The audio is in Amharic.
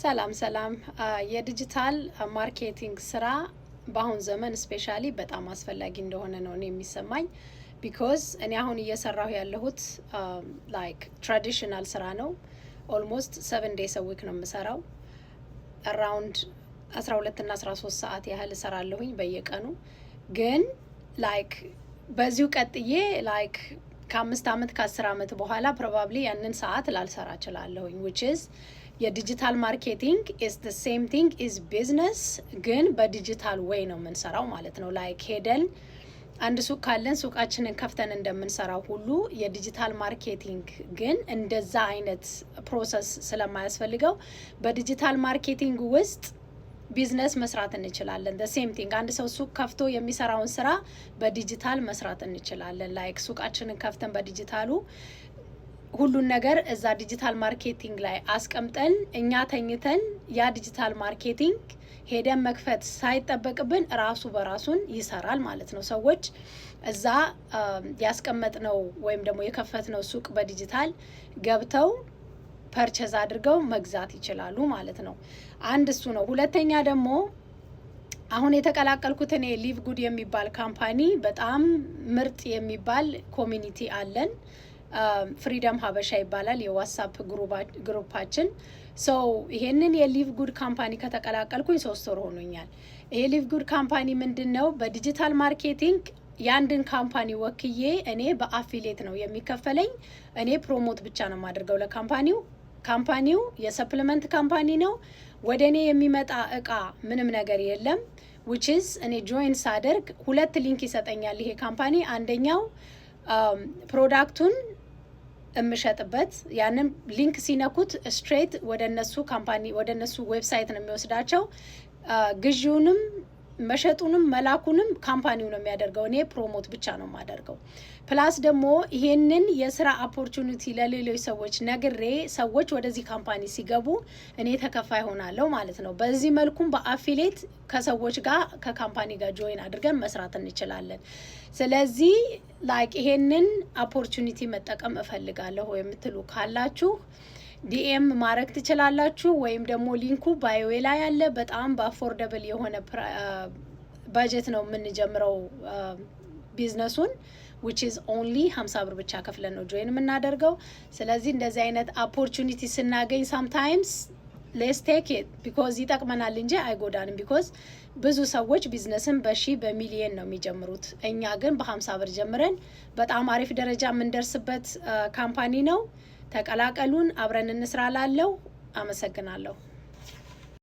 ሰላም የዲጂታል ማርኬቲንግ ስራ በአሁን ዘመን ስፔሻሊ በጣም አስፈላጊ እንደሆነ ነው እኔ የሚሰማኝ። ቢኮዝ እኔ አሁን እየሰራሁ ያለሁት ላይክ ትራዲሽናል ስራ ነው። ኦልሞስት 7 days a week ነው የምሰራው። አራውንድ 12 እና 13 ሰዓት ያህል እሰራለሁኝ በየቀኑ። ግን ላይክ በዚሁ ቀጥዬ ላይክ ከ5 ዓመት ከ10 ዓመት በኋላ ፕሮባብሊ ያንን ሰዓት ላልሰራ እችላለሁኝ which is የዲጂታል ማርኬቲንግ is the same thing is business ግን በዲጂታል ዌይ ነው የምንሰራው ማለት ነው። ላይክ ሄደን አንድ ሱቅ ካለን ሱቃችንን ከፍተን እንደምንሰራው ሁሉ የዲጂታል ማርኬቲንግ ግን እንደዛ አይነት ፕሮሰስ ስለማያስፈልገው በዲጂታል ማርኬቲንግ ውስጥ ቢዝነስ መስራት እንችላለን። the same thing አንድ ሰው ሱቅ ከፍቶ የሚሰራውን ስራ በዲጂታል መስራት እንችላለን። ላይክ ሱቃችንን ከፍተን በዲጂታሉ ሁሉን ነገር እዛ ዲጂታል ማርኬቲንግ ላይ አስቀምጠን እኛ ተኝተን ያ ዲጂታል ማርኬቲንግ ሄደን መክፈት ሳይጠበቅብን ራሱ በራሱን ይሰራል ማለት ነው። ሰዎች እዛ ያስቀመጥነው ወይም ደግሞ የከፈትነው ሱቅ በዲጂታል ገብተው ፐርቸዝ አድርገው መግዛት ይችላሉ ማለት ነው። አንድ እሱ ነው። ሁለተኛ ደግሞ አሁን የተቀላቀልኩት እኔ ሊቭ ጉድ የሚባል ካምፓኒ በጣም ምርጥ የሚባል ኮሚኒቲ አለን። ፍሪደም ሀበሻ ይባላል የዋትስአፕ ግሩፓችን። ሶ ይሄንን የሊቭ ጉድ ካምፓኒ ከተቀላቀልኩኝ 3 ወር ሆኖኛል። ይሄ ሊቭ ጉድ ካምፓኒ ምንድነው? በዲጂታል ማርኬቲንግ ያንድን ካምፓኒ ወክዬ እኔ በአፊሊየት ነው የሚከፈለኝ። እኔ ፕሮሞት ብቻ ነው የማደርገው ለካምፓኒው። ካምፓኒው የሰፕሊመንት ካምፓኒ ነው። ወደ እኔ የሚመጣ እቃ ምንም ነገር የለም። which is እኔ ጆይን ሳደርግ 2 ሊንክ ይሰጠኛል ይሄ ካምፓኒ። አንደኛው ፕሮዳክቱን እምሸጥበት ያንን ሊንክ ሲነኩት ስትሬት ወደ እነሱ ካምፓኒ ወደ እነሱ ዌብሳይት ነው የሚወስዳቸው። ግዢውንም መሸጡንም መላኩንም ካምፓኒው ነው የሚያደርገው። እኔ ፕሮሞት ብቻ ነው የማደርገው። ፕላስ ደግሞ ይሄንን የስራ ኦፖርቹኒቲ ለሌሎች ሰዎች ነግሬ ሰዎች ወደዚህ ካምፓኒ ሲገቡ እኔ ተከፋይ ሆናለሁ ማለት ነው። በዚህ መልኩም በአፊሌት ከሰዎች ጋር ከካምፓኒ ጋር ጆይን አድርገን መስራት እንችላለን። ስለዚህ ላይክ ይሄንን ኦፖርቹኒቲ መጠቀም እፈልጋለሁ የምትሉ ካላችሁ ዲኤም ማድረግ ትችላላችሁ። ወይም ደግሞ ሊንኩ ባዮ ላይ ያለ በጣም በአፎርደብል የሆነ ባጀት ነው የምንጀምረው ቢዝነሱን which is only 50 ብር ብቻ ከፍለን ነው ጆይን የምናደርገው። ስለዚህ እንደዚህ አይነት ኦፖርቹኒቲ ስናገኝ sometimes let's take it because ይጠቅመናል እንጂ አይጎዳንም። because ብዙ ሰዎች ቢዝነስን በሚሊየን ነው የሚጀምሩት። እኛ ግን በ50 ብር ጀምረን በጣም አሪፍ ደረጃ የምንደርስበት ካምፓኒ ነው። ተቀላቀሉን፣ አብረን እንስራ ላለው አመሰግናለሁ።